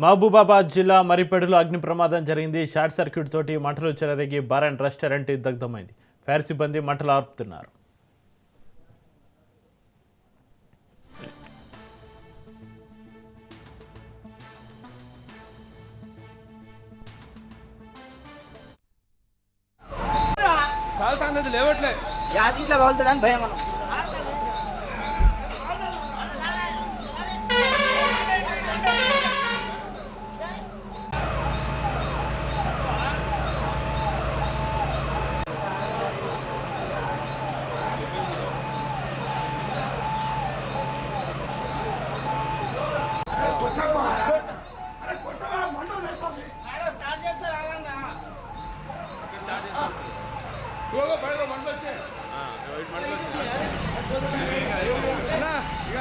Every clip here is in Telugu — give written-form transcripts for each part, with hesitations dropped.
మహబూబాబాద్ జిల్లా మరిపెడులో అగ్ని ప్రమాదం జరిగింది. షార్ట్ సర్క్యూట్ తోటి మంటలు చెలరేగి బార్ అండ్ రెస్టారెంట్ దగ్ధమైంది. ఫైర్ సిబ్బంది మంటలు ఆర్పుతున్నారు. లేవట్లే భయం మనం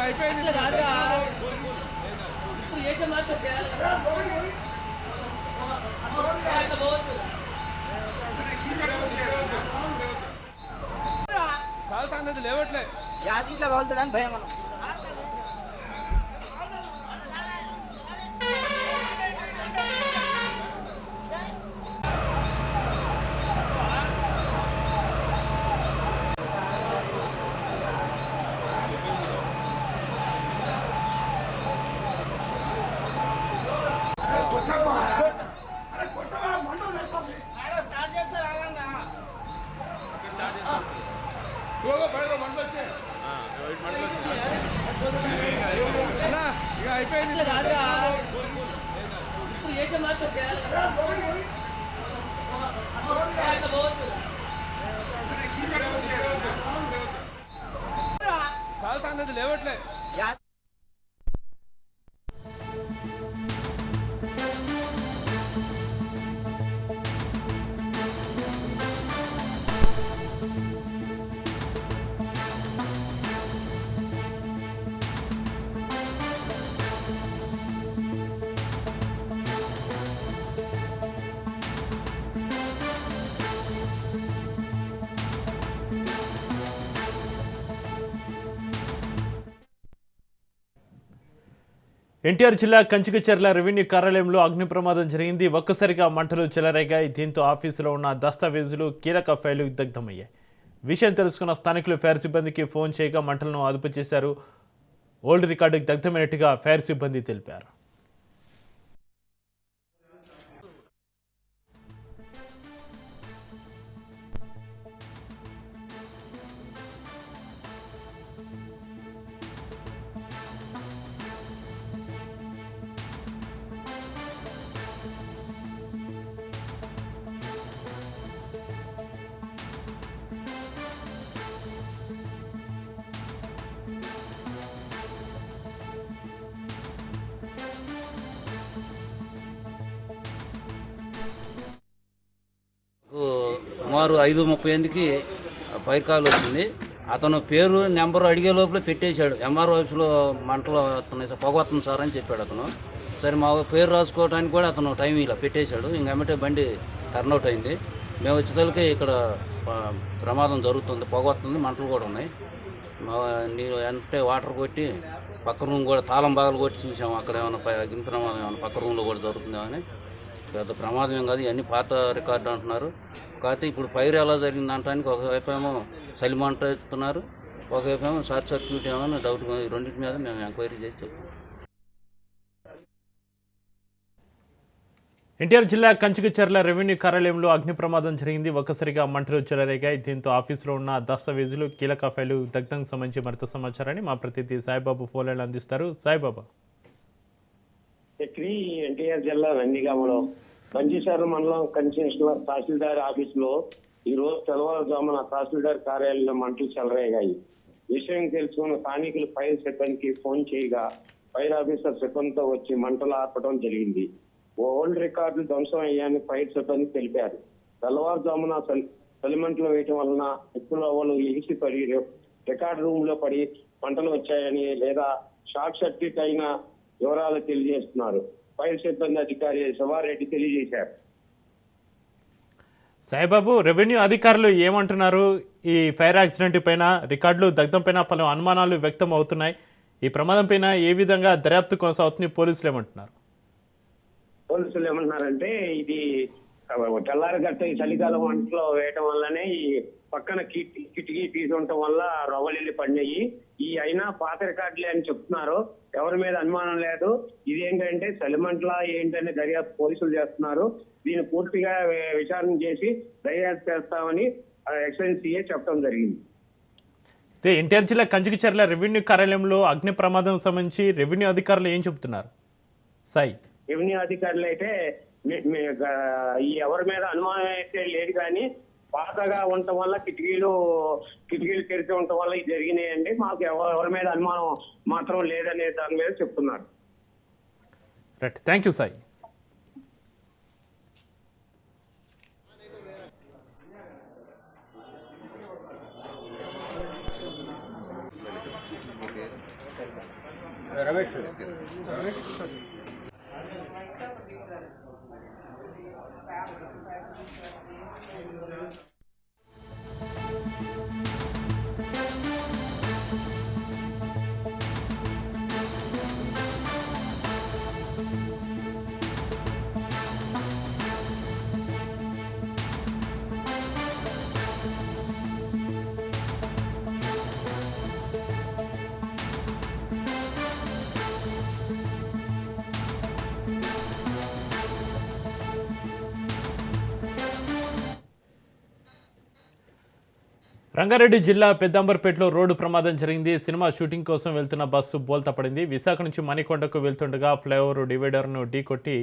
అయిపోయింది. లేవట్లే యాసిడ్లో బాగుతుందని భయం మనం అయిపోయింది. లేవట్లే ఎన్టీఆర్ జిల్లా కంచికచర్ల రెవెన్యూ కార్యాలయంలో అగ్ని ప్రమాదం జరిగింది. ఒక్కసారిగా మంటలు చెలరేగాయి. దీంతో ఆఫీసులో ఉన్న దస్తావేజులు, కీలక ఫైళ్లు దగ్ధమయ్యాయి. విషయం తెలుసుకున్న స్థానికులు ఫైర్ సిబ్బందికి ఫోన్ చేయగా మంటలను అదుపు చేశారు. ఓల్డ్ రికార్డుకి దగ్ధమైనట్టుగా ఫైర్ సిబ్బంది తెలిపారు. సుమారు 5:38కి ఫైర్ కాల్ వచ్చింది. అతను పేరు నెంబర్ అడిగే లోపల పెట్టేశాడు. ఎంఆర్ ఆఫీస్లో మంటలు పొగ వస్తుంది సార్ అని చెప్పాడు అతను. సరే మా పేరు రాసుకోవడానికి కూడా అతను టైం ఇలా పెట్టేశాడు. ఇంకెమ్మటే బండి టర్న్అవుట్ అయింది. మేము వచ్చేసరికి ఇక్కడ ప్రమాదం జరుగుతుంది, పొగ వస్తుంది, మంటలు కూడా ఉన్నాయి. నీరు అంటే వాటర్ కొట్టి పక్క రూమ్ కూడా తాళం బాగాలు కొట్టి చూసాము. అక్కడ ఏమైనా అగ్ని ప్రమాదం ఏమైనా పక్క రూమ్లో కూడా జరుగుతుందేమని. పెద్ద ప్రమాదం ఏం కాదు, ఇవన్నీ పాత రికార్డు అంటున్నారు. కాకపోతే ఇప్పుడు ఫైర్ ఎలా జరిగింది అంటానికి ఒకవైపు ఏమో చలిమంట ఎత్తున్నారు, ఒకవైపు ఏమో షార్ట్ సర్క్యూట్ ఏమో డౌట్. రెండింటి మీద మేము ఎంక్వైరీ చేసి చెప్తాం. ఎన్టీఆర్ జిల్లా కంచికచర్ల రెవెన్యూ కార్యాలయంలో అగ్ని ప్రమాదం జరిగింది. ఒక్కసారిగా మంటలు చెలరేగాయి. దీంతో ఆఫీసులో ఉన్న దస్తావేజులు, కీలక ఫైళ్లు దగ్ధంకి సంబంధించి మరింత సమాచారాన్ని మా ప్రతినిధి సాయిబాబు ఫోన్లైన్ అందిస్తారు. సాయిబాబా. ఎన్టీఆర్ జిల్లా నందిగామలో మంచిసారు మండలం కన్స్టిట్యూషన్ తహసీల్దార్ ఆఫీసులో ఈ రోజు తెల్లవారుజామున తహసీల్దార్ కార్యాలయంలో మంటలు చెలరేగాయి. విషయం తెలుసుకున్న స్థానికులు ఫైర్ సిబ్బందికి ఫోన్ చేయగా ఫైర్ ఆఫీసర్ సిబ్బందితో వచ్చి మంటలు ఆర్పడం జరిగింది. ఓల్డ్ రికార్డులు ధ్వంసం అయ్యాయని ఫైర్ సిబ్బంది తెలిపారు. తెల్లవారుజామున చలిమంటలు వేయటం వలన ఎక్కువ ఎగిసి పడి రికార్డు రూమ్ లో పడి మంటలు వచ్చాయని లేదా షార్ట్ సర్క్యూట్ అయిన వివరాలు తెలియజేస్తున్నారు. ఫైర్ సిబ్బంది అధికారి శివారెడ్డి తెలియజేశారు. సాయిబాబు, రెవెన్యూ అధికారులు ఏమంటున్నారు? ఈ ఫైర్ యాక్సిడెంట్ పైన, రికార్డులు దగ్ధం పైన పలు అనుమానాలు వ్యక్తం అవుతున్నాయి. ఈ ప్రమాదం పైన ఏ విధంగా దర్యాప్తు కొనసాగుతుంది? పోలీసులు ఏమంటున్నారు? పోలీసులు ఏమన్నారంటే ఇది తెల్లారి గట్ట ఈ చలికాలం వంటలో వేయటం వల్లనే ఈ పక్కన కిటికీ తీసి ఉండటం వల్ల రవ్వలిల్లి పడినాయి. ఈ అయినా పాత రికార్డులే అని చెప్తున్నారు. ఎవరి మీద అనుమానం లేదు. ఇదేంటంటే చలిమంటల ఏంటనే దర్యాప్తు పోలీసులు చేస్తున్నారు. దీన్ని పూర్తిగా విచారణ చేసి దర్యాప్తు చేస్తామని ఎక్సైజ్ సిఏ చెప్పడం జరిగింది. ఎన్టీఆర్ జిల్లా కంచికచర్ల రెవెన్యూ కార్యాలయంలో అగ్ని ప్రమాదం సంబంధించి రెవెన్యూ అధికారులు ఏం చెబుతున్నారు? సాయి, రెవెన్యూ అధికారులు అయితే ఈ ఎవరి మీద అనుమానం అయితే లేదు, కానీ పాతగా ఉండటం వల్ల కిటికీలు తెరిచి ఉండటం వల్ల ఇది జరిగినాయండి. మాకు ఎవరి మీద అనుమానం మాత్రం లేదనే దాని మీద చెప్తున్నారు. Right, thank you Sai. Rangareddy జిల్లా పెద్దంబర్పేటలో రోడ్డు ప్రమాదం జరిగింది. సినిమా షూటింగ్ కోసం వెళ్తున్న బస్సు బోల్తా పడింది. విశాఖ నుంచి మణికొండకు వెళ్తుండగా ఫ్లైఓవర్ డివైడర్ను ఢీకొట్టి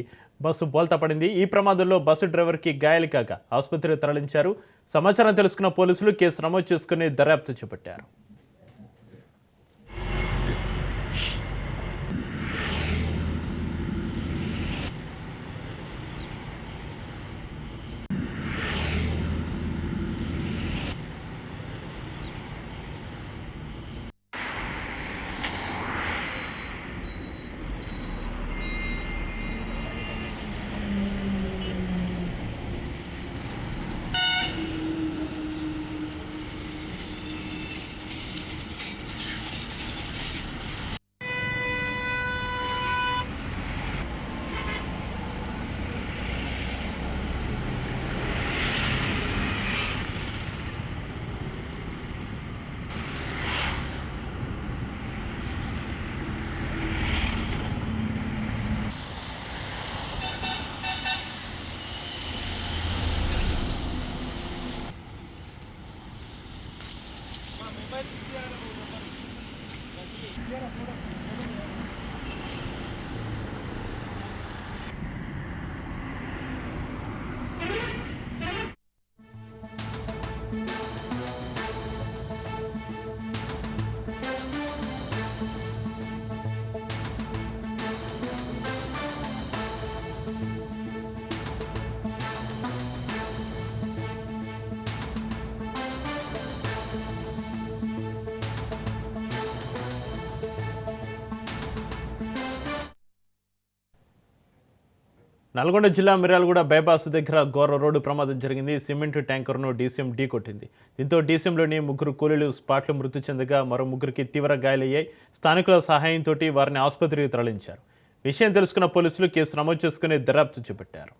బస్సు బోల్తా పడింది. ఈ ప్రమాదంలో బస్సు డ్రైవర్కి గాయాలు కాగా ఆసుపత్రికి తరలించారు. సమాచారం తెలుసుకున్న పోలీసులు కేసు నమోదు చేసుకుని దర్యాప్తు చేపట్టారు. నల్గొండ జిల్లా మిర్యాలగూడ బైపాస్ దగ్గర ఘోర రోడ్డు ప్రమాదం జరిగింది. సిమెంట్ ట్యాంకర్ను డీసీఎం ఢీకొట్టింది. దీంతో డీసీఎంలోని 3 కూలీలు స్పాట్లో మృతి చెందగా మరో 3కి తీవ్ర గాయాలయ్యాయి. స్థానికుల సహాయంతో వారిని ఆసుపత్రికి తరలించారు. విషయం తెలుసుకున్న పోలీసులు కేసు నమోదు చేసుకుని దర్యాప్తు చేపట్టారు.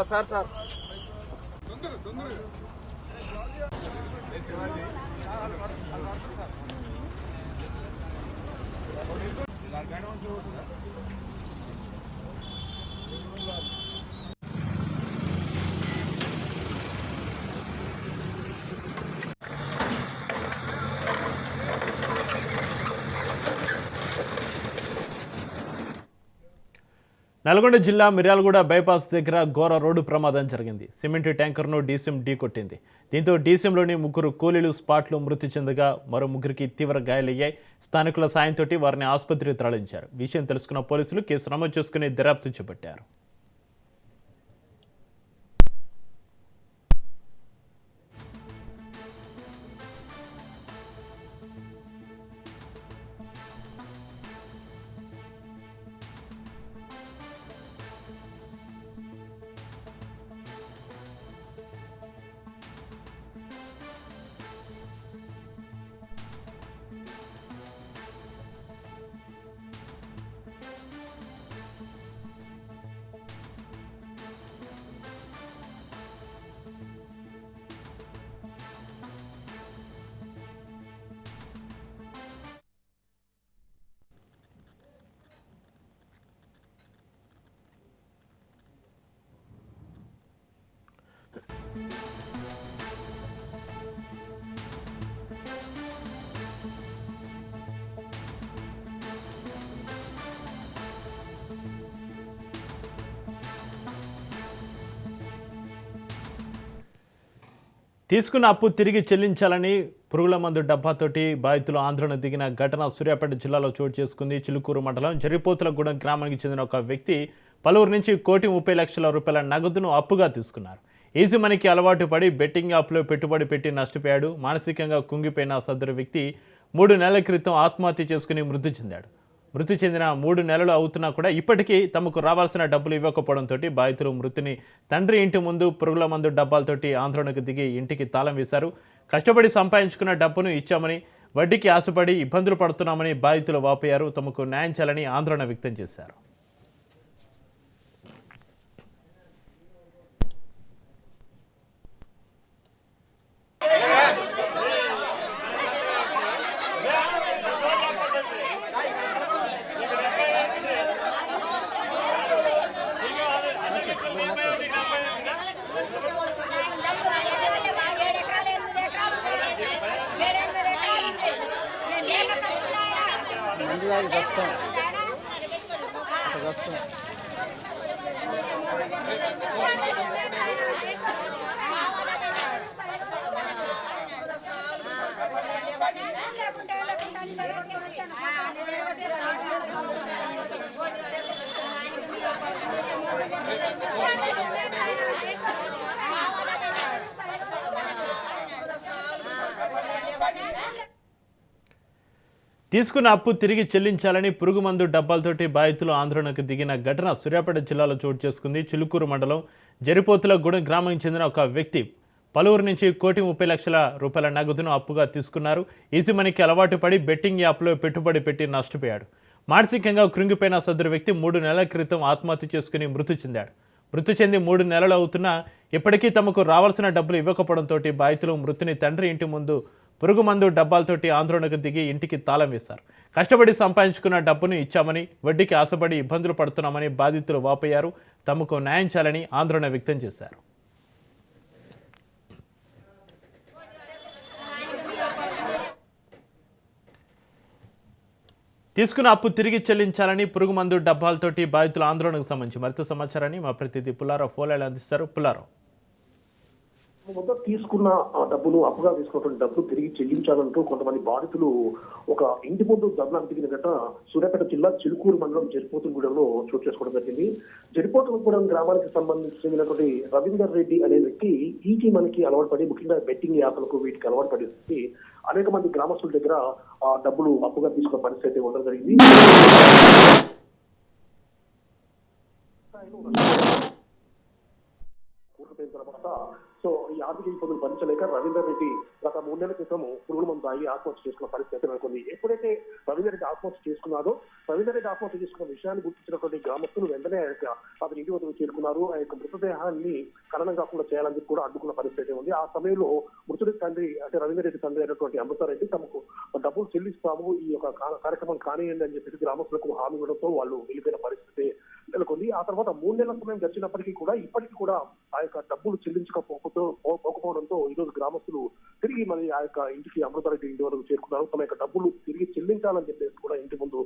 సార్ సార్ నల్గొండ జిల్లా మిర్యాలగూడ బైపాస్ దగ్గర ఘోర రోడ్డు ప్రమాదం జరిగింది. సిమెంట్ ట్యాంకర్ను డీసీఎం ఢీకొట్టింది. దీంతో డీసీఎంలోని 3 కూలీలు స్పాట్లో మృతి చెందగా మరో 3కి తీవ్ర గాయాలయ్యాయి. స్థానికుల సాయంతో వారిని ఆసుపత్రికి తరలించారు. విషయం తెలుసుకున్న పోలీసులు కేసు నమోదు చేసుకుని దర్యాప్తు చేపట్టారు. తీసుకున్న అప్పు తిరిగి చెల్లించాలని పురుగుల మందు డబ్బాతోటి బాధితులు ఆందోళన దిగిన ఘటన సూర్యాపేట జిల్లాలో చోటు చేసుకుంది. చిలుకూరు మండలం జరిపోతులగూడెం గ్రామానికి చెందిన ఒక వ్యక్తి పలువురు నుంచి ₹1,30,00,000 నగదును అప్పుగా తీసుకున్నారు. ఈజీ మనీకి అలవాటు పడి బెట్టింగ్ యాప్లో పెట్టుబడి పెట్టి నష్టపోయాడు. మానసికంగా కుంగిపోయిన సదరు వ్యక్తి 3 నెలల క్రితం ఆత్మహత్య చేసుకుని మృతి చెందాడు. మృతి చెందిన 3 నెలలు అవుతున్నా కూడా ఇప్పటికీ తమకు రావాల్సిన డబ్బులు ఇవ్వకపోవడంతో బాధితులు మృతిని తండ్రి ఇంటి ముందు పురుగుల మందు డబ్బాలతోటి ఆందోళనకు దిగి ఇంటికి తాళం వేశారు. కష్టపడి సంపాదించుకున్న డబ్బును ఇచ్చామని, వడ్డీకి ఆశపడి ఇబ్బందులు పడుతున్నామని బాధితులు వాపోయారు. తమకు న్యాయం చేయాలని ఆందోళన వ్యక్తం చేశారు. తీసుకున్న అప్పు తిరిగి చెల్లించాలని పురుగుమందు డబ్బాలతోటి బాధితులు ఆందోళనకు దిగిన ఘటన సూర్యాపేట జిల్లాలో చోటు చేసుకుంది. చిలుకూరు మండలం జరిపోతులగూడెం గ్రామానికి చెందిన ఒక వ్యక్తి పలువురు నుంచి ₹1,30,00,000 నగదును అప్పుగా తీసుకున్నారు. ఈజీ మనీకి అలవాటు పడి బెట్టింగ్ యాప్లో పెట్టుబడి పెట్టి నష్టపోయాడు. మానసికంగా కృంగిపోయిన సదరు వ్యక్తి 3 నెలల క్రితం ఆత్మహత్య చేసుకుని మృతి చెందాడు. మృతి చెంది 3 నెలలు అవుతున్నా ఇప్పటికీ తమకు రావాల్సిన డబ్బులు ఇవ్వకపోవడంతో బాధితులు మృతిని తండ్రి ఇంటి ముందు పురుగు మందు డబ్బాలతోటి ఆందోళనకు దిగి ఇంటికి తాళం వేశారు. కష్టపడి సంపాదించుకున్న డబ్బును ఇచ్చామని, వడ్డీకి ఆశపడి ఇబ్బందులు పడుతున్నామని బాధితులు వాపోయారు. తమకు న్యాయం చేయాలని ఆందోళన వ్యక్తం చేశారు. తీసుకున్న అప్పు తిరిగి చెల్లించాలని పురుగు మందు డబ్బాలతోటి బాధితుల ఆందోళనకు సంబంధించి మరింత సమాచారాన్ని మా ప్రతినిధి పుల్లారావు ఫోన్లైన్ అందిస్తారు. పుల్లారావు, మొదట తీసుకున్న డబ్బును అప్పుగా తీసుకున్నటువంటి డబ్బులు తిరిగి చెల్లించాలంటూ కొంతమంది బాధితులు ఒక ఇంటి ముందు ధర్నాకు దిగిన ఘటన సూర్యాపేట జిల్లా చిలుకూరు మండలం జరిపోతులగూడెంలో చోటు చేసుకోవడం జరిగింది. జరిపోతులగూడెం గ్రామానికి సంబంధించినటువంటి రవీందర్ రెడ్డి అనే వ్యక్తి ఈజీ మనీకి అలవాటు పడి, ముఖ్యంగా బెట్టింగ్ యాప్లకు వీటికి అలవాటు పడి అనేక మంది గ్రామస్తుల దగ్గర డబ్బులు అప్పుగా తీసుకున్న పరిస్థితి అయితే ఉండడం జరిగింది. తర్వాత సో ఈ ఆర్థిక ఇబ్బందులు భరించలేక రవీందర్ రెడ్డి గత 3 నెలల క్రితం పురుగుల మందు తాగి ఆత్మహత్య చేసుకున్న పరిస్థితి నెలకొంది. ఎప్పుడైతే రవీందర్ రెడ్డి ఆత్మహత్య చేసుకున్నారో, రవీందర్ రెడ్డి ఆత్మహత్య చేసుకున్న విషయాన్ని గుర్తించినటువంటి గ్రామస్తులు వెంటనే అతని ఇంటి వద్దకు చేరుకున్నారు. ఆ యొక్క మృతదేహాన్ని ఖననం కాకుండా చేయాలని కూడా అడ్డుకున్న పరిస్థితి ఉంది. ఆ సమయంలో మృతుడి తండ్రి అంటే రవీందర్ రెడ్డి తండ్రి అయినటువంటి అమృతారెడ్డి తమకు డబ్బులు చెల్లిస్తాము, ఈ యొక్క కార్యక్రమం కానియండి అని చెప్పేసి గ్రామస్తులకు హామీ ఇవ్వడంతో వాళ్ళు వెళ్ళిపోయిన పరిస్థితి నెలకొంది. ఆ తర్వాత 3 నెలల సమయం గడిచినప్పటికీ కూడా ఇప్పటికీ కూడా ఆ యొక్క డబ్బులు చెల్లించకపోవడంతో ఈరోజు గ్రామస్తులు తిరిగి మరి ఆ యొక్క ఇంటికి అమృతారెడ్డి ఇంటి వరకు చేరుకున్నారు. తమ యొక్క డబ్బులు తిరిగి చెల్లించాలని చెప్పేసి కూడా ఇంటి ముందు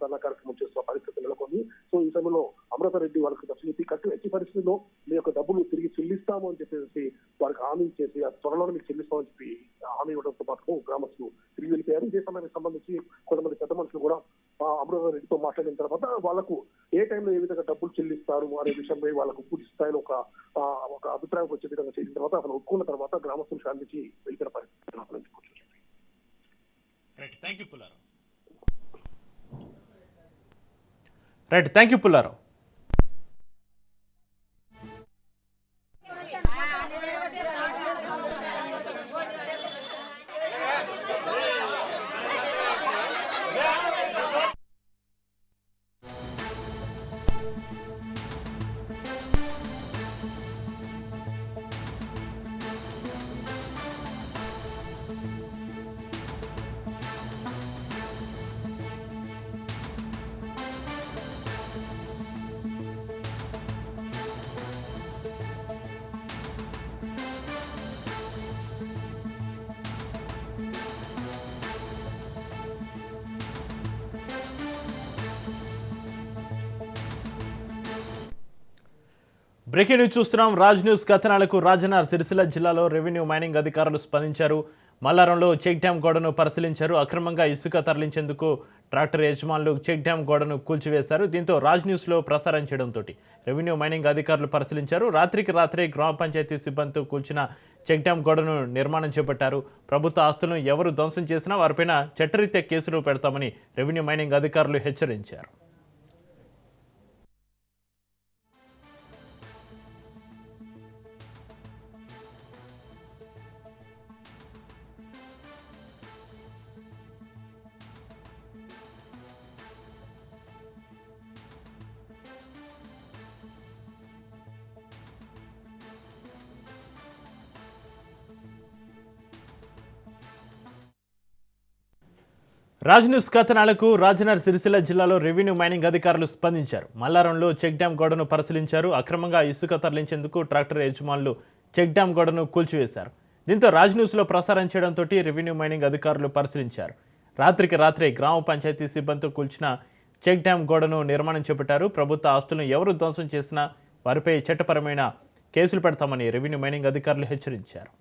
ధర్నా కార్యక్రమం చేస్తున్న పరిస్థితి నెలకొంది. సో ఈ సమయంలో అమృతారెడ్డి వాళ్ళకి దర్శనీతి కట్టి ఎట్టి పరిస్థితుల్లో మీ యొక్క డబ్బులు తిరిగి చెల్లిస్తాము అని చెప్పేసి వారికి హామీ చేసి ఆ త్వరలోనే మీకు చెల్లిస్తామని చెప్పి హామీ ఇవ్వడంతో పాటు గ్రామస్తులు తిరిగి వెళ్ళిపోయారు. ఇదే సమయానికి సంబంధించి కొంతమంది పెద్ద మనుషులు కూడా అమృతారెడ్డితో మాట్లాడిన తర్వాత వాళ్లకు ఏ టైంలో ఏ విధంగా డబ్బులు చెల్లిస్తారు అనే విషయంపై వాళ్ళకు పూర్తి స్థాయిలో ఒక అభిప్రాయం వచ్చే విధంగా చేసిన తర్వాత అతను ఒప్పుకున్న తర్వాత గ్రామస్తులు శాంతించి వెళ్ళిన పరిస్థితి. Thank you Pullarao. Breaking news చూస్తున్నాం. రాజ్ న్యూస్ కథనాలకు రాజన్న సిరిసిల్ల జిల్లాలో రెవెన్యూ మైనింగ్ అధికారులు స్పందించారు. మల్లారంలో చెక్ డ్యాం గోడను పరిశీలించారు. అక్రమంగా ఇసుక తరలించేందుకు ట్రాక్టర్ యజమానులు చెక్ డ్యాం గోడను కూల్చివేశారు. దీంతో రాజ్ న్యూస్లో ప్రసారం చేయడంతో రెవెన్యూ మైనింగ్ అధికారులు పరిశీలించారు. రాత్రికి రాత్రే గ్రామ పంచాయతీ సిబ్బందితో కూల్చిన చెక్ డ్యాం గోడను నిర్మాణం చేపట్టారు. ప్రభుత్వ ఆస్తులను ఎవరు ధ్వంసం చేసినా వారిపైన చట్టరీత్యా కేసులు పెడతామని రెవెన్యూ మైనింగ్ అధికారులు హెచ్చరించారు. రాజ్ న్యూస్ కథనాలకు రాజన్న సిరిసిల్ల జిల్లాలో రెవెన్యూ మైనింగ్ అధికారులు స్పందించారు. మల్లారంలో చెక్ డ్యాం గోడను పరిశీలించారు. అక్రమంగా ఇసుక తరలించేందుకు ట్రాక్టర్ యజమానులు చెక్ డ్యాం గోడను కూల్చివేశారు. దీంతో రాజ్ న్యూస్లో ప్రసారం చేయడంతో రెవెన్యూ మైనింగ్ అధికారులు పరిశీలించారు. రాత్రికి రాత్రే గ్రామ పంచాయతీ సిబ్బందితో కూల్చిన చెక్ డ్యాం గోడను నిర్మాణం చేపట్టారు. ప్రభుత్వ ఆస్తులను ఎవరు ధ్వంసం చేసినా వారిపై చట్టపరమైన కేసులు పెడతామని రెవెన్యూ మైనింగ్ అధికారులు హెచ్చరించారు.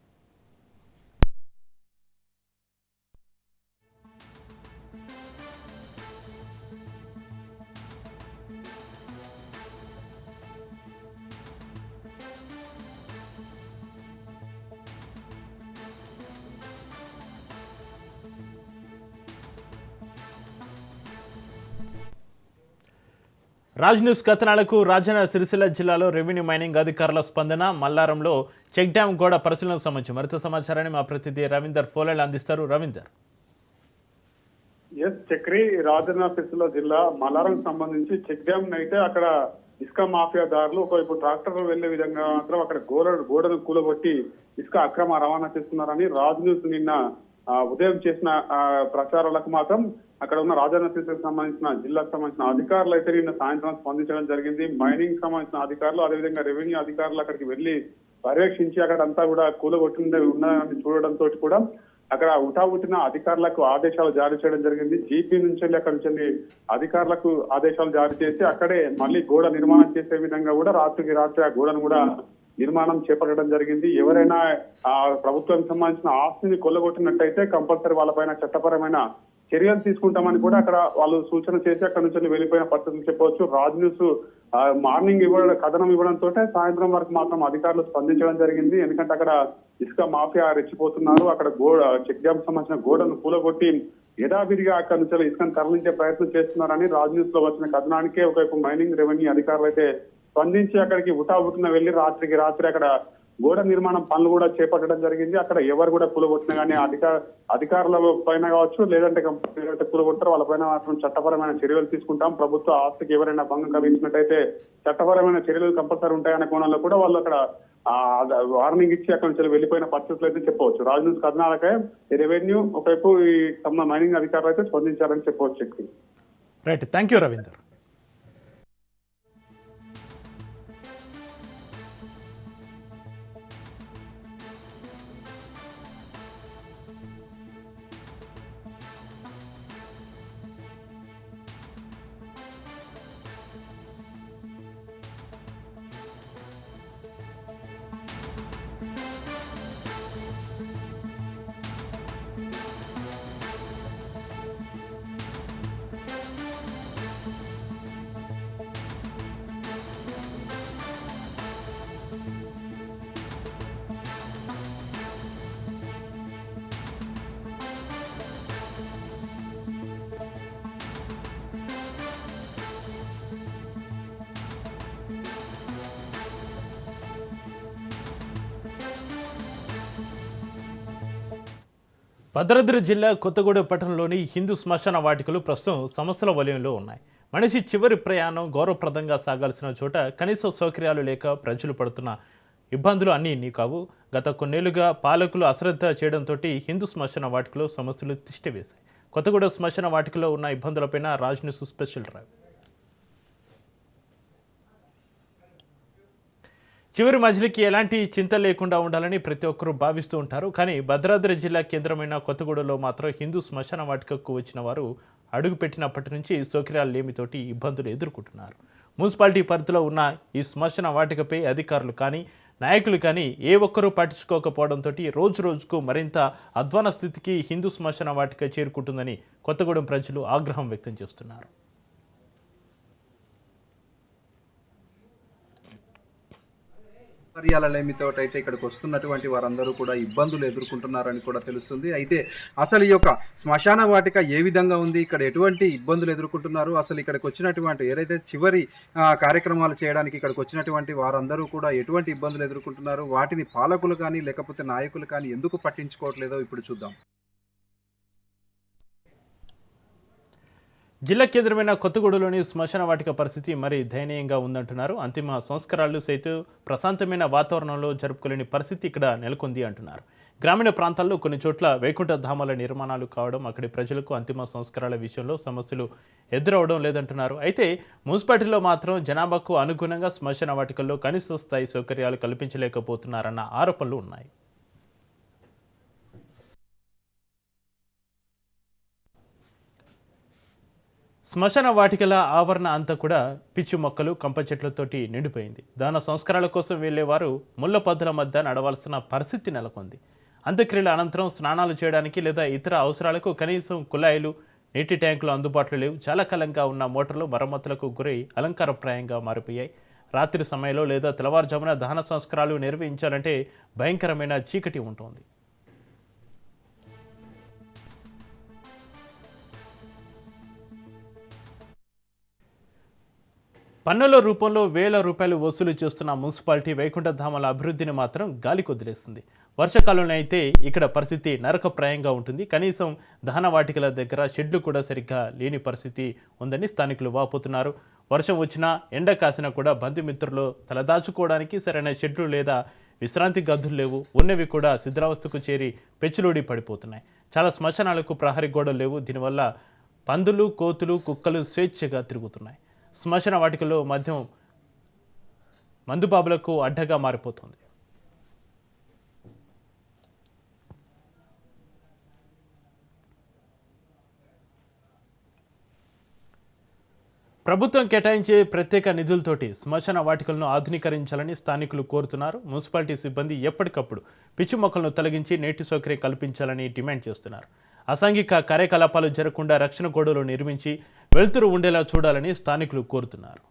రాజ్ న్యూస్ కథనాలకు రాజన్న సిరిసిల్ల జిల్లాలో రెవెన్యూ మైనింగ్ అధికారుల స్పందన. మల్లారంలో చెక్ డ్యాం గోడ పరిశీలనకు సంబంధించి మరింత సమాచారాన్ని మా ప్రతినిధి రవీందర్ ఫోలెల్ అందిస్తారు. రవీందర్. చక్రి రాజన్న సిరిసిల్ల జిల్లా మల్లారం సంబంధించి చెక్ డ్యామ్ అయితే అక్కడ ఇసుక మాఫియాదారులు ఒకవైపు ట్రాక్టర్లు వెళ్లే విధంగా మాత్రం అక్కడ గోడను కూలగొట్టి ఇసుక అక్రమ రవాణా చేస్తున్నారని రాజ్ న్యూస్ నిన్న ఉదయం చేసిన ప్రచారాలకు మాత్రం అక్కడ ఉన్న రాజన్న సిరిసిల్లకు సంబంధించిన జిల్లాకు సంబంధించిన అధికారులు అయితే నిన్న సాయంత్రం స్పందించడం జరిగింది. మైనింగ్ సంబంధించిన అధికారులు అదేవిధంగా రెవెన్యూ అధికారులు అక్కడికి వెళ్లి పర్యవేక్షించి అక్కడ అంతా కూడా ఉన్నాయని చూడడంతో కూడా అక్కడ ఉటావుటిన అధికారులకు ఆదేశాలు జారీ చేయడం జరిగింది. జీపీ నుంచి వెళ్ళి అక్కడి నుంచి అధికారులకు ఆదేశాలు జారీ చేసి అక్కడే మళ్ళీ గోడ నిర్మాణం చేసే విధంగా కూడా రాత్రికి రాత్రి ఆ గోడను కూడా నిర్మాణం చేపట్టడం జరిగింది. ఎవరైనా ఆ ప్రభుత్వానికి సంబంధించిన ఆస్తిని కొల్లగొట్టినట్టయితే కంపల్సరీ వాళ్ళపైన చట్టపరమైన చర్యలు తీసుకుంటామని కూడా అక్కడ వాళ్ళు సూచన చేసి అక్కడ నుంచి వెళ్ళిపోయిన పరిస్థితులు చెప్పవచ్చు. రాజ్ న్యూస్ మార్నింగ్ కథనం ఇవ్వడంతో సాయంత్రం వరకు మాత్రం అధికారులు స్పందించడం జరిగింది. ఎందుకంటే అక్కడ ఇసుక మాఫియా రెచ్చిపోతున్నారు. అక్కడ చెక్ డ్యామ్ సంబంధించిన గోడను కూలగొట్టి యథావిధిగా అక్కడ నుంచి ఇసుకను తరలించే ప్రయత్నం చేస్తున్నారని రాజ్ న్యూస్ లో వచ్చిన కథనానికే ఒకవైపు మైనింగ్ రెవెన్యూ అధికారులు అయితే స్పందించి అక్కడికి ఉటావుటిన వెళ్లి రాత్రికి రాత్రి అక్కడ గోడ నిర్మాణం పనులు కూడా చేపట్టడం జరిగింది. అక్కడ ఎవరు కూడా కూలగొట్టినా కానీ అధికారుల పైన కావచ్చు లేదంటే కంపెనీ కూలగొట్టారో వాళ్ళపైన మాత్రం చట్టపరమైన చర్యలు తీసుకుంటాం. ప్రభుత్వ ఆస్తికి ఎవరైనా భంగం కలిగించినట్టయితే చట్టపరమైన చర్యలు కంపల్సరీ ఉంటాయనే కోణంలో కూడా వాళ్ళు అక్కడ వార్నింగ్ ఇచ్చి అక్కడి నుంచి వెళ్ళిపోయిన పరిస్థితులు అయితే చెప్పవచ్చు. రాజ్ న్యూస్ కథనాలకే రెవెన్యూ ఒకవైపు ఈ మైనింగ్ అధికారులు అయితే స్పందించారని చెప్పవచ్చు. Right, thank you Ravinder. Bhadradri జిల్లా కొత్తగూడెం పట్టణంలోని హిందూ శ్మశాన వాటికలు ప్రస్తుతం సమస్యల వలయంలో ఉన్నాయి. మనిషి చివరి ప్రయాణం గౌరవప్రదంగా సాగాల్సిన చోట కనీస సౌకర్యాలు లేక ప్రజలు పడుతున్న ఇబ్బందులు అన్నీ ఇన్ని కావు. గత కొన్నేళ్లుగా పాలకులు అశ్రద్ధ చేయడంతో హిందూ శ్మశాన వాటికలో సమస్యలు తిష్టివేశాయి. కొత్తగూడెం శ్మశాన వాటికలో ఉన్న ఇబ్బందులపైన రాజ్ న్యూస్ స్పెషల్ డ్రైవ్. చివరి మజిలీకి ఎలాంటి చింత లేకుండా ఉండాలని ప్రతి ఒక్కరూ భావిస్తూ ఉంటారు. కానీ భద్రాద్రి జిల్లా కేంద్రమైన కొత్తగూడెంలో మాత్రం హిందూ శ్మశాన వాటికకు వచ్చిన వారు అడుగు పెట్టినప్పటి నుంచి సౌకర్యాలు లేమితోటి ఇబ్బందులు ఎదుర్కొంటున్నారు. మున్సిపాలిటీ పరిధిలో ఉన్న ఈ శ్మశాన వాటికపై అధికారులు కానీ నాయకులు కానీ ఏ ఒక్కరూ పట్టించుకోకపోవడంతో రోజు రోజుకు మరింత అధ్వాన స్థితికి హిందూ శ్మశాన వాటిక చేరుకుంటుందని కొత్తగూడెం ప్రజలు ఆగ్రహం వ్యక్తం చేస్తున్నారు. సౌకర్యాలలేమితో అయితే ఇక్కడికి వస్తున్నటువంటి వారందరూ కూడా ఇబ్బందులు ఎదుర్కొంటున్నారని కూడా తెలుస్తుంది. అయితే అసలు ఈ యొక్క శ్మశాన వాటిక ఏ విధంగా ఉంది, ఇక్కడ ఎటువంటి ఇబ్బందులు ఎదుర్కొంటున్నారు, అసలు ఇక్కడికి వచ్చినటువంటి ఏదైతే చివరి కార్యక్రమాలు చేయడానికి ఇక్కడికి వచ్చినటువంటి వారందరూ కూడా ఎటువంటి ఇబ్బందులు ఎదుర్కొంటున్నారు, వాటిని పాలకులు కానీ లేకపోతే నాయకులు కానీ ఎందుకు పట్టించుకోవట్లేదో ఇప్పుడు చూద్దాం. జిల్లా కేంద్రమైన కొత్తగూడలోని శ్మశాన వాటిక పరిస్థితి మరీ దయనీయంగా ఉందంటున్నారు. అంతిమ సంస్కారాలు సైతం ప్రశాంతమైన వాతావరణంలో జరుపుకోలేని పరిస్థితి ఇక్కడ నెలకొంది అంటున్నారు. గ్రామీణ ప్రాంతాల్లో కొన్ని చోట్ల వైకుంఠ ధామాల నిర్మాణాలు కావడం అక్కడి ప్రజలకు అంతిమ సంస్కారాల విషయంలో సమస్యలు ఎదురవడం లేదంటున్నారు. అయితే మున్సిపాలిటీలో మాత్రం జనాభాకు అనుగుణంగా శ్మశాన వాటికల్లో కనీస స్థాయి సౌకర్యాలు కల్పించలేకపోతున్నారన్న ఆరోపణలు ఉన్నాయి. శ్మశాన వాటికల ఆవరణ అంతా కూడా పిచ్చి మొక్కలు కంప చెట్లతోటి నిండిపోయింది. దాన సంస్కారాల కోసం వెళ్లేవారు ముళ్ళ పొదల మధ్య నడవాల్సిన పరిస్థితి నెలకొంది. అంత్యక్రియల అనంతరం స్నానాలు చేయడానికి లేదా ఇతర అవసరాలకు కనీసం కుళాయిలు, నీటి ట్యాంకులు అందుబాటులో లేవు. చాలా కాలంగా ఉన్న మోటార్లు మరమ్మతులకు గురై అలంకారప్రాయంగా మారిపోయాయి. రాత్రి సమయంలో లేదా తెల్లవారుజామున దహన సంస్కారాలు నిర్వహించాలంటే భయంకరమైన చీకటి ఉంటుంది. పన్నుల రూపంలో వేల రూపాయలు వసూలు చేస్తున్న మున్సిపాలిటీ వైకుంఠధామాల అభివృద్ధిని మాత్రం గాలి కొదిలేస్తుంది. వర్షాకాలంలో అయితే ఇక్కడ పరిస్థితి నరకప్రాయంగా ఉంటుంది. కనీసం దహన వాటికల దగ్గర షెడ్లు కూడా సరిగ్గా లేని పరిస్థితి ఉందని స్థానికులు వాపోతున్నారు. వర్షం వచ్చినా ఎండ కాసినా కూడా బంధుమిత్రులు తలదాచుకోవడానికి సరైన షెడ్లు లేదా విశ్రాంతి గదులు లేవు. ఉన్నవి కూడా శిథిలావస్థకు చేరి పెచ్చులోడి పడిపోతున్నాయి. చాలా శ్మశానాలకు ప్రహరీ గోడలు లేవు. దీనివల్ల పందులు, కోతులు, కుక్కలు స్వేచ్ఛగా తిరుగుతున్నాయి. శ్మశాన వాటికలో మద్యం మందుబాబులకు అడ్డగా మారిపోతుంది. ప్రభుత్వం కేటాయించే ప్రత్యేక నిధులతోటి శ్మశాన వాటికలను ఆధునీకరించాలని స్థానికులు కోరుతున్నారు. మున్సిపాలిటీ సిబ్బంది ఎప్పటికప్పుడు పిచ్చి మొక్కలను తొలగించి నీటి సౌకర్యం కల్పించాలని డిమాండ్ చేస్తున్నారు. అసాంఘిక కార్యకలాపాలు జరగకుండా రక్షణ గోడలు నిర్మించి వెలుతురు ఉండేలా చూడాలని స్థానికులు కోరుతున్నారు.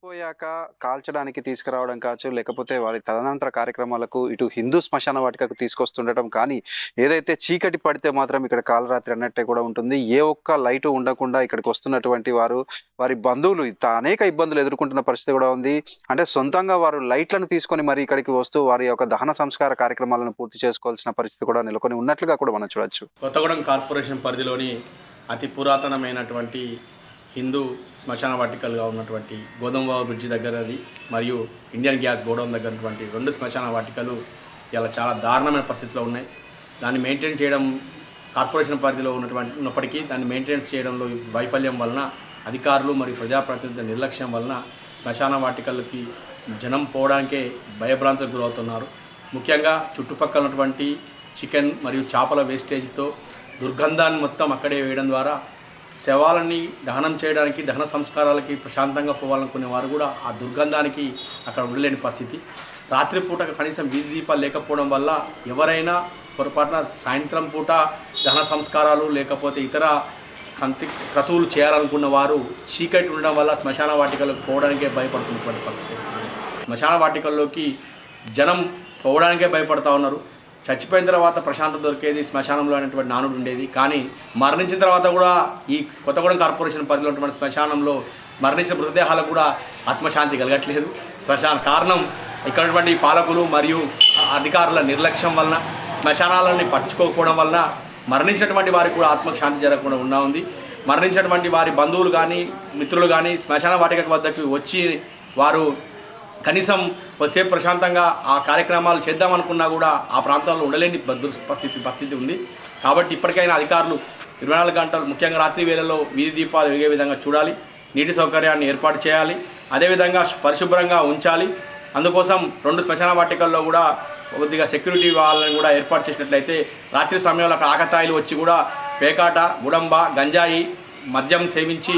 పోయాక కాల్చడానికి తీసుకురావడం కావచ్చు, లేకపోతే వారి తదనంతర కార్యక్రమాలకు ఇటు హిందూ శ్మశాన వాటికకు తీసుకొస్తుండటం, కానీ ఏదైతే చీకటి పడితే మాత్రం ఇక్కడ కాలరాత్రి అన్నట్టే కూడా ఉంటుంది. ఏ ఒక్క లైటు ఉండకుండా ఇక్కడికి వస్తున్నటువంటి వారి బంధువులు అనేక ఇబ్బందులు ఎదుర్కొంటున్న పరిస్థితి కూడా ఉంది. అంటే సొంతంగా వారు లైట్లను తీసుకొని మరి ఇక్కడికి వస్తూ వారి యొక్క దహన సంస్కార కార్యక్రమాలను పూర్తి చేసుకోవాల్సిన పరిస్థితి కూడా నెలకొని ఉన్నట్లుగా కూడా మనం చూడొచ్చు. కొత్తగూడెం కార్పొరేషన్ పరిధిలోని అతి పురాతనమైనటువంటి హిందూ శ్మశాన వాటికలుగా ఉన్నటువంటి గోధుమబాబు బ్రిడ్జి దగ్గరది మరియు ఇండియన్ గ్యాస్ గోడౌన్ దగ్గర ఉన్నటువంటి 2 శ్మశాన వాటికలు ఇలా చాలా దారుణమైన పరిస్థితిలో ఉన్నాయి. దాన్ని మెయింటైన్ చేయడం కార్పొరేషన్ పరిధిలో ఉన్నప్పటికీ దాన్ని మెయింటైన్ చేయడంలో వైఫల్యం వలన అధికారులు మరియు ప్రజాప్రతినిధుల నిర్లక్ష్యం వలన శ్మశాన వాటికలకి జనం పోవడానికే భయభ్రాంతులకు గురవుతున్నారు. ముఖ్యంగా చుట్టుపక్కల ఉన్నటువంటి చికెన్ మరియు చేపల వేస్టేజ్తో దుర్గంధాన్ని మొత్తం అక్కడే వేయడం ద్వారా శవాలని దహనం చేయడానికి, దహన సంస్కారాలకి ప్రశాంతంగా పోవాలనుకునే వారు కూడా ఆ దుర్గంధానికి అక్కడ ఉండలేని పరిస్థితి. రాత్రిపూట కనీసం వీధి దీపాలు లేకపోవడం వల్ల ఎవరైనా పొరపాటున సాయంత్రం పూట దహన సంస్కారాలు లేకపోతే ఇతర క్రతువులు చేయాలనుకున్న వారు చీకటి ఉండడం వల్ల శ్మశాన వాటికలకు పోవడానికే భయపడుతున్నటువంటి పరిస్థితి. శ్మశాన వాటికల్లోకి జనం పోవడానికే భయపడతా ఉన్నారు. చచ్చిపోయిన తర్వాత ప్రశాంతత దొరికేది శ్మశానంలో అనేటువంటి నానుడు ఉండేది. కానీ మరణించిన తర్వాత కూడా ఈ కొత్తగూడెం కార్పొరేషన్ పరిధిలో ఉన్నటువంటి శ్మశానంలో మరణించిన మృతదేహాలకు కూడా ఆత్మశాంతి కలగట్లేదు. కారణం ఇక్కడ ఉన్నటువంటి పాలకులు మరియు అధికారుల నిర్లక్ష్యం వలన, శ్మశానాలని పట్టించుకోకపోవడం వలన మరణించినటువంటి వారికి కూడా ఆత్మశాంతి జరగకుండా ఉంది. మరణించినటువంటి వారి బంధువులు కానీ మిత్రులు కానీ శ్మశాన వాటిక వద్దకు వచ్చి వారు కనీసం కొద్దిసేపు ప్రశాంతంగా ఆ కార్యక్రమాలు చేద్దామనుకున్నా కూడా ఆ ప్రాంతాల్లో ఉండలేని పరిస్థితి ఉంది. కాబట్టి ఇప్పటికైనా అధికారులు 24 గంటలు ముఖ్యంగా రాత్రి వేళల్లో వీధి దీపాలు వెలిగే విధంగా చూడాలి. నీటి సౌకర్యాన్ని ఏర్పాటు చేయాలి. అదేవిధంగా పరిశుభ్రంగా ఉంచాలి. అందుకోసం 2 శ్మశాన వాటికల్లో కూడా కొద్దిగా సెక్యూరిటీ వాళ్ళని కూడా ఏర్పాటు చేసినట్లయితే రాత్రి సమయంలో అక్కడ ఆకతాయిలు వచ్చి కూడా పేకాట, గుడంబ, గంజాయి మద్యం సేవించి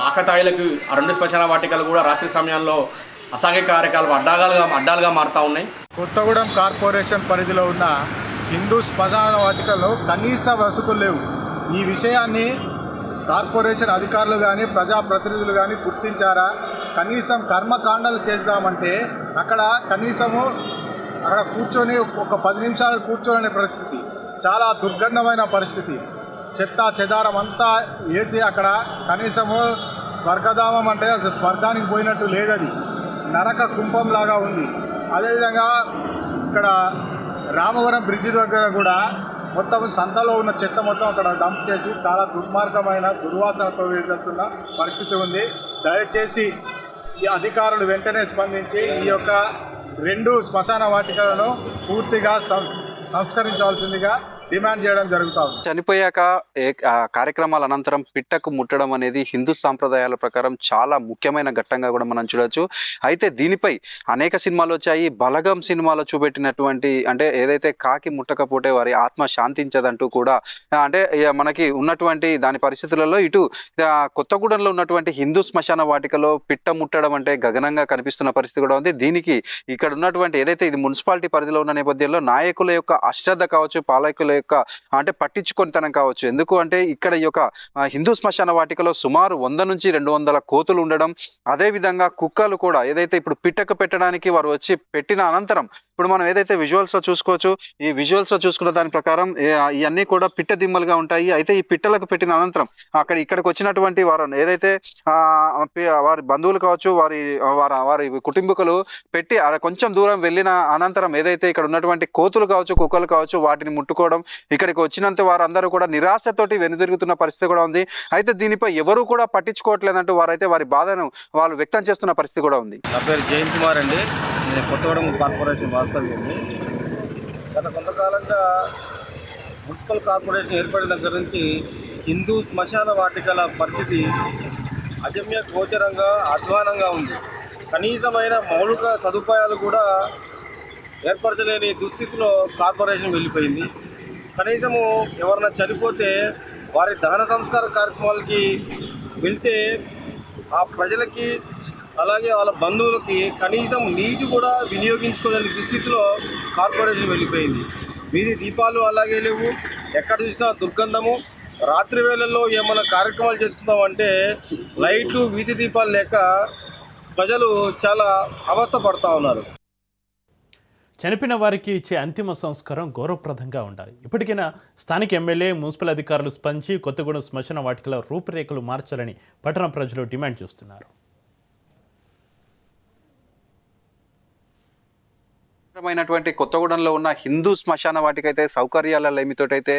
ఆకతాయిలకు ఆ 2 శ్మశాన వాటికలు కూడా రాత్రి సమయంలో అసాంఘిక కార్యకలాపాలు అడ్డాలుగా మారుతూ ఉన్నాయి. కొత్తగూడెం కార్పొరేషన్ పరిధిలో ఉన్న హిందూ శ్మశాన వాటికలో కనీస వసతులు లేవు. ఈ విషయాన్ని కార్పొరేషన్ అధికారులు కానీ ప్రజాప్రతినిధులు కానీ గుర్తించారా? కనీసం కర్మకాండలు చేద్దామంటే అక్కడ కూర్చొని ఒక 10 నిమిషాలు కూర్చోనే పరిస్థితి, చాలా దుర్గంధమైన పరిస్థితి. చెత్త చెదారం అంతా వేసి అక్కడ కనీసము స్వర్గధామం అంటే అసలు స్వర్గానికి పోయినట్టు లేదది, నరక కుంభంలాగా ఉంది. అదేవిధంగా ఇక్కడ రామవరం బ్రిడ్జి దగ్గర కూడా మొత్తం సంతలో ఉన్న చెత్త మొత్తం అక్కడ డంప్ చేసి చాలా దుర్మార్గమైన దుర్వాసనతో వెళ్తున్న పరిస్థితి ఉంది. దయచేసి ఈ అధికారులు వెంటనే స్పందించి ఈ యొక్క 2 శ్మశాన వాటికలను పూర్తిగా సంస్కరించవలసిందిగా డిమాండ్ చేయడం జరుగుతుంది. చనిపోయాక కార్యక్రమాల అనంతరం పిట్టకు ముట్టడం అనేది హిందూ సాంప్రదాయాల ప్రకారం చాలా ముఖ్యమైన ఘట్టంగా కూడా మనం చూడొచ్చు. అయితే దీనిపై అనేక సినిమాలు వచ్చాయి. బలగం సినిమాలో చూపెట్టినటువంటి అంటే ఏదైతే కాకి ముట్టకపోతే వారి ఆత్మ శాంతించదంటూ కూడా అంటే మనకి ఉన్నటువంటి దాని పరిస్థితులలో ఇటు కొత్తగూడెంలో ఉన్నటువంటి హిందూ శ్మశాన వాటికలో పిట్ట ముట్టడం అంటే గగనంగా కనిపిస్తున్న పరిస్థితి కూడా ఉంది. దీనికి ఇక్కడ ఉన్నటువంటి ఏదైతే ఇది మున్సిపాలిటీ పరిధిలో ఉన్న నేపథ్యంలో నాయకుల యొక్క అశ్రద్ధ కావచ్చు, పాలకుల యొక్క అంటే పట్టించుకొనితనం కావచ్చు. ఎందుకు అంటే ఇక్కడ ఈ యొక్క హిందూ శ్మశాన వాటికలో సుమారు 100 నుంచి 200 కోతులు ఉండడం, అదే విధంగా కుక్కలు కూడా ఏదైతే ఇప్పుడు పిట్టకు పెట్టడానికి వారు వచ్చి పెట్టిన అనంతరం ఇప్పుడు మనం ఏదైతే విజువల్స్ లో చూసుకోవచ్చు, ఈ విజువల్స్ లో చూసుకున్న దాని ప్రకారం ఇవన్నీ కూడా పిట్ట దిమ్మలుగా ఉంటాయి. అయితే ఈ పిట్టలకు పెట్టిన అనంతరం ఇక్కడికి వచ్చినటువంటి వారు ఏదైతే వారి బంధువులు కావచ్చు, వారి కుటుంబీకులు పెట్టి కొంచెం దూరం వెళ్ళిన అనంతరం ఏదైతే ఇక్కడ ఉన్నటువంటి కోతులు కావచ్చు, కుక్కలు కావచ్చు వాటిని ముట్టుకోవడం, ఇక్కడికి వచ్చినంత వారందరూ కూడా నిరాశతోటి వెనుదిరుగుతున్న పరిస్థితి కూడా ఉంది. అయితే దీనిపై ఎవరు కూడా పట్టించుకోవట్లేదంటూ వారైతే వారి బాధను వాళ్ళు వ్యక్తం చేస్తున్న పరిస్థితి కూడా ఉంది. నా పేరు జయంత్ కుమార్ అండి. నేను కొత్తగూడెం కార్పొరేషన్ వాస్తవ్యండి. గత కొంతకాలంగా మున్సిపల్ కార్పొరేషన్ ఏర్పడిన దగ్గర నుంచి హిందూ శ్మశాన వాటికల పరిస్థితి అజమ్య గోచరంగా అధ్వానంగా ఉంది. కనీసమైన మౌలిక సదుపాయాలు కూడా ఏర్పరచలేని దుస్థితిలో కార్పొరేషన్ వెళ్ళిపోయింది. కనీసము ఎవరైనా చనిపోతే వారి దహన సంస్కార కార్యక్రమాలకి వెళ్తే ఆ ప్రజలకి అలాగే వాళ్ళ బంధువులకి కనీసం నీటి కూడా వినియోగించుకోలేని దుస్థితిలో కార్పొరేషన్ వెళ్ళిపోయింది. వీధి దీపాలు అలాగే లేవు, ఎక్కడ చూసినా దుర్గంధము. రాత్రి వేళల్లో ఏమైనా కార్యక్రమాలు చేసుకుందామంటే లైట్లు వీధి దీపాలు లేక ప్రజలు చాలా అవస్థ పడుతూ ఉన్నారు. చనిపోయిన వారికి ఇచ్చే అంతిమ సంస్కారం గౌరవప్రదంగా ఉండాలి. ఇప్పటికైనా స్థానిక ఎమ్మెల్యే, మున్సిపల్ అధికారులు స్పందించి కొత్తగూడెం శ్మశాన వాటికల రూపురేఖలు మార్చాలని పట్టణ ప్రజలు డిమాండ్ చేస్తున్నారు. కొత్తగూడెంలో ఉన్న హిందూ శ్మశాన వాటికైతే సౌకర్యాల లేమితోటైతే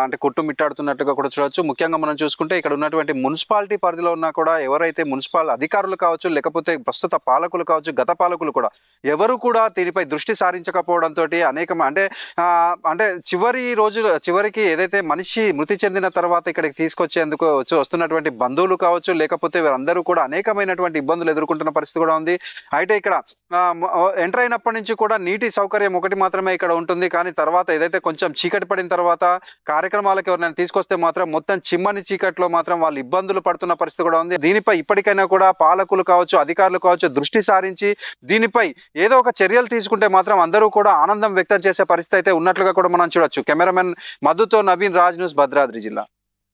అంటే కొట్టుమిట్టాడుతున్నట్టుగా కూడా చూడవచ్చు. ముఖ్యంగా మనం చూసుకుంటే ఇక్కడ ఉన్నటువంటి మున్సిపాలిటీ పరిధిలో ఉన్నా కూడా ఎవరైతే మున్సిపల్ అధికారులు కావచ్చు, లేకపోతే ప్రస్తుత పాలకులు కావచ్చు, గత పాలకులు కూడా ఎవరు కూడా దీనిపై దృష్టి సారించకపోవడంతో అనేక అంటే చివరికి ఏదైతే మనిషి మృతి చెందిన తర్వాత ఇక్కడికి తీసుకొచ్చేందుకు వస్తున్నటువంటి బంధువులు కావచ్చు, లేకపోతే వీరందరూ కూడా అనేకమైనటువంటి ఇబ్బందులు ఎదుర్కొంటున్న పరిస్థితి కూడా ఉంది. అయితే ఇక్కడ ఎంటర్ అయినప్పటి నుంచి కూడా నీటి సౌకర్యం ఒకటి మాత్రమే ఇక్కడ ఉంటుంది. కానీ తర్వాత ఏదైతే కొంచెం చీకటి పడిన తర్వాత కార్యక్రమాలకు ఎవరైనా తీసుకొస్తే మాత్రం మొత్తం చిమ్మని చీకట్లో మాత్రం వాళ్ళు ఇబ్బందులు పడుతున్న పరిస్థితి కూడా ఉంది. దీనిపై ఇప్పటికైనా కూడా పాలకులు కావచ్చు, అధికారులు కావచ్చు దృష్టి సారించి దీనిపై ఏదో ఒక చర్యలు తీసుకుంటే మాత్రం అందరూ కూడా ఆనందం వ్యక్తం చేసే పరిస్థితి అయితే ఉన్నట్లుగా కూడా మనం చూడొచ్చు. కెమెరామెన్ మధుతో నవీన్, రాజ్ న్యూస్, భద్రాద్రి జిల్లా.